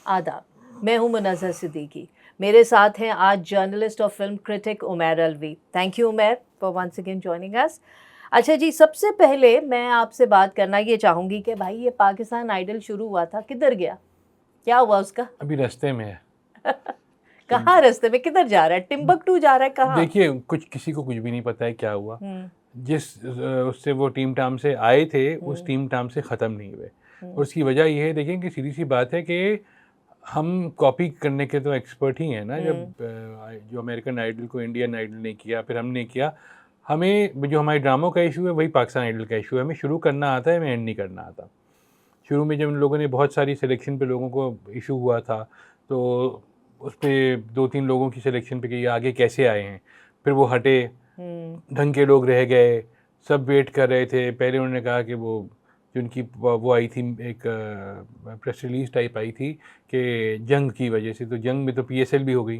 आदाब, मैं हूं मुनज़्ज़र सिद्दीकी। मेरे साथ हैं आज जर्नलिस्ट और film critic Umair Alvi. Thank you Umair for once again joining us. अच्छा जी, सबसे पहले मैं आपसे बात करना ये चाहूँगी कि भाई ये पाकिस्तान आइडल शुरू हुआ था, किधर गया? क्या हुआ उसका? अभी रास्ते में है। कहाँ रास्ते में, किधर जा रहा है? टिम्बकटू जा रहा है, कहाँ? देखिए, किसी को कुछ भी नहीं पता है क्या हुआ। हम्म, जिस उससे वो टीम टाम से आए थे, उस टीम टाम से ख़त्म नहीं हुए। और उसकी वजह ये है, देखिए कि सीधी सी बात है कि हम कॉपी करने के तो एक्सपर्ट ही हैं ना। जब जो अमेरिकन आइडल को इंडियन आइडल ने किया, फिर हमने किया, हमें जो हमारे ड्रामों का इशू है वही पाकिस्तान आइडल का इशू है। हमें शुरू करना आता है, हमें एंड नहीं करना आता। शुरू में जब उन लोगों ने बहुत सारी सिलेक्शन पे लोगों को इशू हुआ था, तो उस पर 2-3 लोगों की सिलेक्शन पे कि ये आगे कैसे आए हैं, फिर वो हटे, ढंग के लोग रह गए, सब वेट कर रहे थे। पहले उन्होंने कहा कि वो जो उनकी वो आई थी, एक प्रेस रिलीज टाइप आई थी कि जंग की वजह से, तो जंग में तो पीएसएल भी हो गई,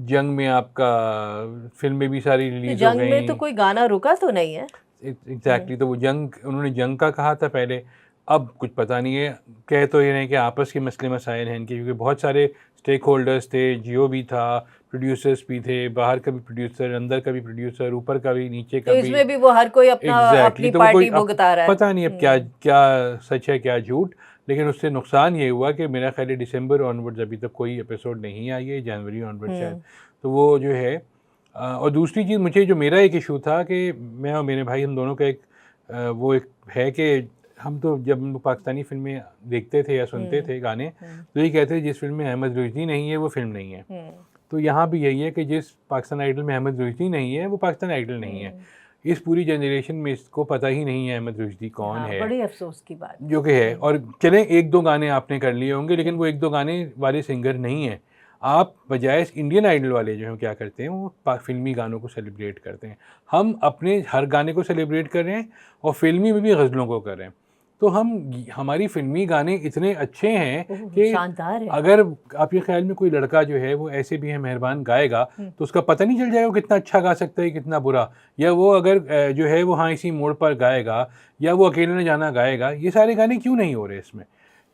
जंग में आपका फिल्में भी सारी तो रिलीज हो जंग में तो गई। कोई गाना रुका तो नहीं है? एग्जैक्टली, तो वो जंग, उन्होंने जंग का कहा था पहले, अब कुछ पता नहीं है। कह तो ये रहे कि आपस के मसले मसाइल हैं इनके, क्योंकि बहुत सारे स्टेक होल्डर्स थे, जियो भी था, प्रोड्यूसर्स भी थे, बाहर का भी प्रोड्यूसर, अंदर का भी प्रोड्यूसर, ऊपर का भी, नीचे का तो भी। इसमें भी वो हर कोई अपना अपनी तो वो कोई पार्टी भुगता रहा है। पता नहीं अब क्या क्या सच है क्या झूठ। लेकिन उससे नुकसान ये हुआ कि मेरा ख्याल है दिसंबर ऑनवर्ड्स अभी तक कोई एपिसोड नहीं आई है, जनवरी ऑनवर्ड शायद। तो वो जो है और दूसरी चीज़, मुझे जो मेरा एक इशू था कि मैं और मेरे भाई, हम दोनों का एक वो एक है कि हम तो जब हम पाकिस्तानी फिल्में देखते थे या सुनते थे गाने, तो ये कहते थे जिस फिल्म में अहमद रुश्दी नहीं है वो फिल्म नहीं है। तो यहाँ भी यही है कि जिस पाकिस्तान आइडल में अहमद रुश्दी नहीं है वो पाकिस्तान आइडल नहीं है। इस पूरी जनरेशन में इसको पता ही नहीं है अहमद रुश्दी कौन है, बड़ी अफसोस की बात जो कि है। और चलें, 1-2 गाने आपने कर लिए होंगे, लेकिन वो 1-2 गाने वाले सिंगर नहीं है। आप बजाय इंडियन आइडल वाले जो हैं क्या करते हैं, वो फिल्मी गानों को सेलिब्रेट करते हैं। हम अपने हर गाने को सेलिब्रेट कर रहे हैं और फिल्मी में भी गज़लों को कर रहे हैं। तो हमारी फिल्मी गाने इतने अच्छे हैं कि शानदार है। अगर आपके ख्याल में कोई लड़का जो है वो ऐसे भी है मेहरबान गाएगा, तो उसका पता नहीं चल जाएगा वो कितना अच्छा गा सकता है, कितना बुरा। या वो अगर जो है वो हाँ इसी मोड़ पर गाएगा, या वो अकेले न जाना गाएगा, ये सारे गाने क्यों नहीं हो रहे इसमें?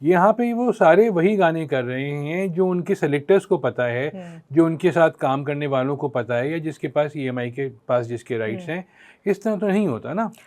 यहाँ पे वो सारे वही गाने कर रहे हैं जो उनके सेलेक्टर्स को पता है, जो उनके साथ काम करने वालों को पता है, या जिसके पास ईएमआई के पास जिसके राइट्स हैं। इस तरह तो नहीं होता ना।